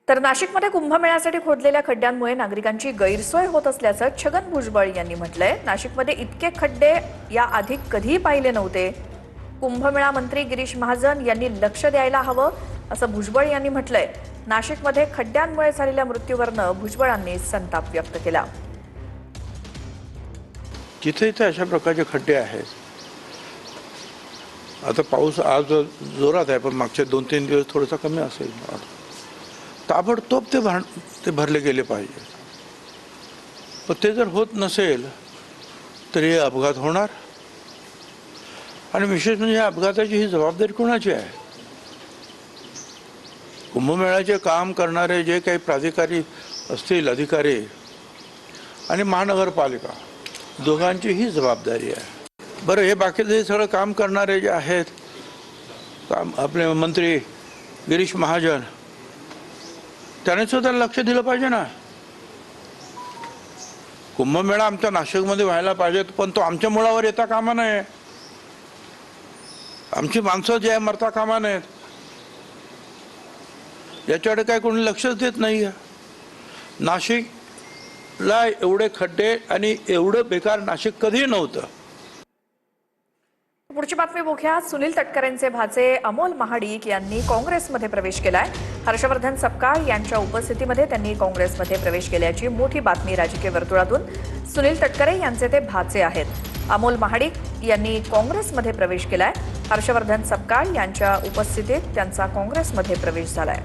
तर नाशिकमध्ये कुंभमेळ्यासाठी खोदलेल्या खड्ड्यांमुळे नागरिकांची गैरसोय होत असल्याचं छगन भुजबळ यांनी म्हटलंय। नाशिकमध्ये इतके खड्डे याआधी कधीही पाहिले नव्हते। कुंभमेळा मंत्री गिरीश महाजन यांनी लक्ष द्यायला हवं असं भुजबळ यांनी म्हटलंय। नाशिकमध्ये खड्ड्यांमुळे झालेल्या मृत्यूवरनं भुजबळांनी संताप व्यक्त केला। जिथे अशा प्रकारचे खड्डे आहेत, आता पाऊस आज जोरात आहे, पण मागचे 2-3 दिवस थोडासा कमी असेल। ताबडतोब ते भरले गेले पाहिजे। पण ते जर होत नसेल तर हे अपघात होणार, आणि विशेष म्हणजे अपघाताची ही जबाबदारी कोणाची आहे? कुंभमेळ्याचे काम करणारे जे काही प्राधिकारी असतील, अधिकारी आणि महानगरपालिका, दोघांची ही जबाबदारी आहे। बरं, हे बाकीचे सगळं काम करणारे जे आहेत, आपले मंत्री गिरीश महाजन, त्याने सुद्धा लक्ष दिलं पाहिजे ना। कुंभमेळा आमच्या नाशिकमध्ये व्हायला पाहिजे, पण तो आमच्या मुळावर येता कामा नये। आमची माणसं जे आहे मरता कामा नयेत। याच्याकडे काय कोणी लक्षच देत नाही आहे। नाशिकला एवढे खड्डे आणि एवढं बेकार नाशिक कधी नव्हतं। पुढची बातमी बघूया। सुनील तटकरेंचे भाचे अमोल महाडिक यांनी काँग्रेसमध्ये प्रवेश केलाय। हर्षवर्धन सपकाळ यांच्या उपस्थितीमध्ये त्यांनी काँग्रेसमध्ये प्रवेश केल्याची मोठी बातमी राजकीय वर्तुळातून। सुनील तटकरे यांचे ते भाचे आहेत। अमोल महाडिक यांनी काँग्रेसमध्ये प्रवेश केलाय। हर्षवर्धन सपकाळ यांच्या उपस्थितीत त्यांचा काँग्रेसमध्ये प्रवेश झालाय।